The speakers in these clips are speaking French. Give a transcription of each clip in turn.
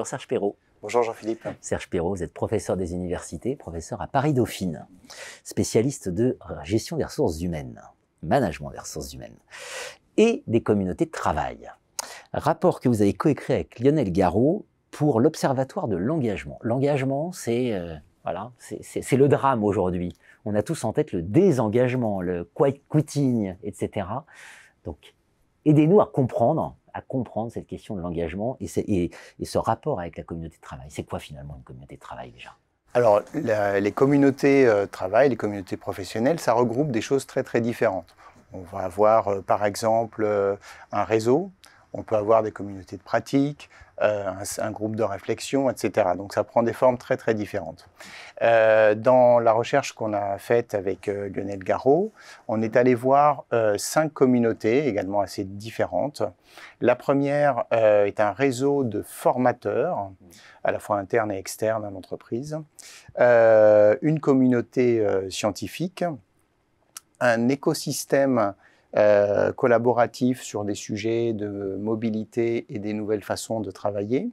Bonjour Serge Perrault. Bonjour Jean-Philippe. Serge Perrault, vous êtes professeur des universités, professeur à Paris-Dauphine, spécialiste de gestion des ressources humaines, management des ressources humaines et des communautés de travail. Rapport que vous avez coécrit avec Lionel Garot pour l'Observatoire de l'engagement. L'engagement, c'est le drame aujourd'hui. On a tous en tête le désengagement, le quiet quitting, etc. Donc, aidez-nous à comprendre cette question de l'engagement et ce rapport avec la communauté de travail. C'est quoi finalement une communauté de travail déjà? Alors, les communautés de travail, les communautés professionnelles, ça regroupe des choses très très différentes. On va avoir par exemple un réseau, on peut avoir des communautés de pratique, un groupe de réflexion, etc. Donc ça prend des formes très très différentes. Dans la recherche qu'on a faite avec Lionel Garot, on est allé voir 5 communautés également assez différentes. La première est un réseau de formateurs, à la fois internes et externes à l'entreprise, une communauté scientifique, un écosystème collaboratif sur des sujets de mobilité et des nouvelles façons de travailler,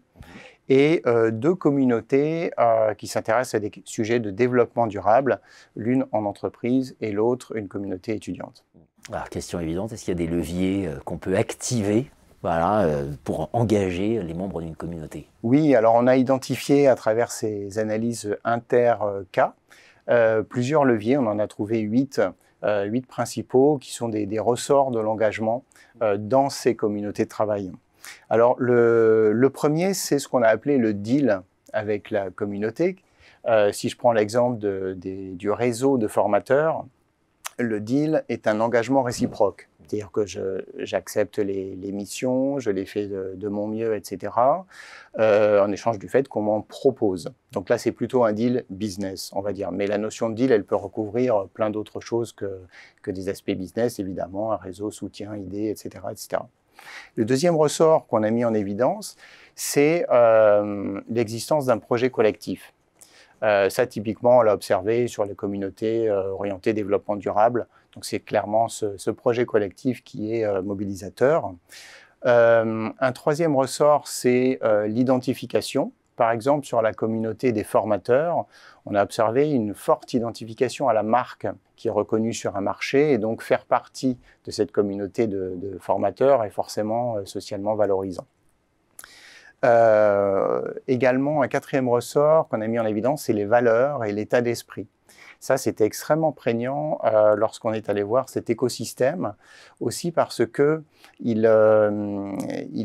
et 2 communautés qui s'intéressent à des sujets de développement durable, l'une en entreprise et l'autre une communauté étudiante. Alors, question évidente, est-ce qu'il y a des leviers qu'on peut activer pour engager les membres d'une communauté? Oui, alors on a identifié à travers ces analyses inter-cas plusieurs leviers, on en a trouvé 8 principaux qui sont des ressorts de l'engagement dans ces communautés de travail. Alors le premier, c'est ce qu'on a appelé le deal avec la communauté. Si je prends l'exemple du réseau de formateurs, le deal est un engagement réciproque. C'est-à-dire que j'accepte les missions, je les fais de mon mieux, etc., en échange du fait qu'on m'en propose. Donc là, c'est plutôt un deal business, on va dire. Mais la notion de deal, elle peut recouvrir plein d'autres choses que des aspects business, évidemment, un réseau, soutien, idées, etc., etc. Le deuxième ressort qu'on a mis en évidence, c'est l'existence d'un projet collectif. Ça, typiquement, on l'a observé sur les communautés orientées développement durable. Donc, c'est clairement ce projet collectif qui est mobilisateur. Un troisième ressort, c'est l'identification. Par exemple, sur la communauté des formateurs, on a observé une forte identification à la marque qui est reconnue sur un marché, et donc faire partie de cette communauté de formateurs est forcément socialement valorisant. Également, un quatrième ressort qu'on a mis en évidence, c'est les valeurs et l'état d'esprit. Ça, c'était extrêmement prégnant lorsqu'on est allé voir cet écosystème, aussi parce qu'il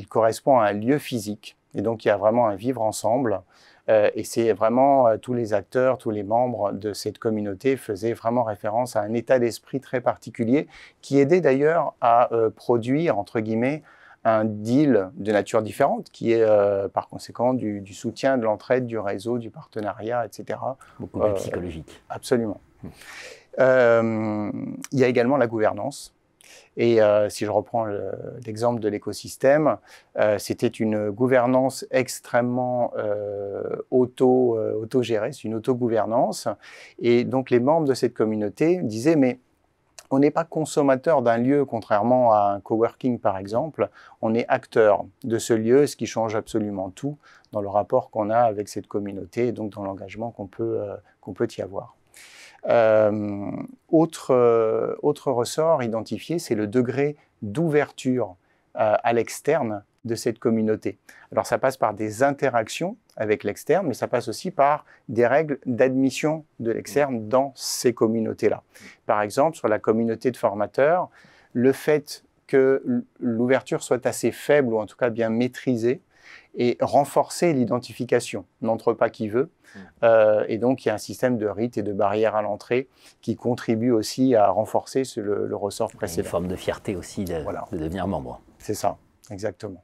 correspond à un lieu physique. Et donc, il y a vraiment un vivre ensemble. Et c'est vraiment tous les acteurs, tous les membres de cette communauté faisaient vraiment référence à un état d'esprit très particulier qui aidait d'ailleurs à produire, entre guillemets, un deal de nature différente, qui est par conséquent du soutien, de l'entraide, du réseau, du partenariat, etc. Beaucoup plus psychologique. Absolument. Il y a également la gouvernance. Et si je reprends l'exemple de l'écosystème, c'était une gouvernance extrêmement autogérée, c'est une autogouvernance. Et donc les membres de cette communauté disaient, mais on n'est pas consommateur d'un lieu, contrairement à un coworking par exemple, on est acteur de ce lieu, ce qui change absolument tout dans le rapport qu'on a avec cette communauté et donc dans l'engagement qu'on peut y avoir. Autre ressort identifié, c'est le degré d'ouverture à l'externe de cette communauté. Alors ça passe par des interactions avec l'externe, mais ça passe aussi par des règles d'admission de l'externe dans ces communautés-là. Par exemple, sur la communauté de formateurs, le fait que l'ouverture soit assez faible, ou en tout cas bien maîtrisée, et renforcer l'identification. N'entre pas qui veut. Et donc, il y a un système de rites et de barrières à l'entrée qui contribue aussi à renforcer le ressort précédent. Une forme de fierté aussi de devenir membre. C'est ça, exactement.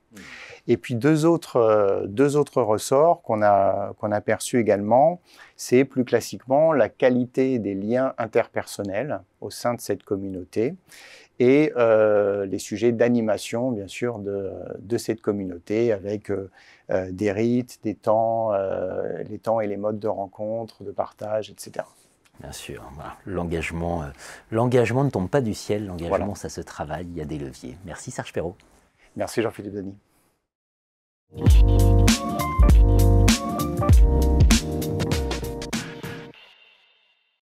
Et puis, deux autres ressorts qu'on a perçus également, c'est plus classiquement la qualité des liens interpersonnels au sein de cette communauté et les sujets d'animation, bien sûr, de cette communauté avec des rites, les temps et les modes de rencontre, de partage, etc. Bien sûr, voilà. L'engagement ne tombe pas du ciel, l'engagement ça se travaille, il y a des leviers. Merci Serge Perrault. Merci Jean-Philippe Denis.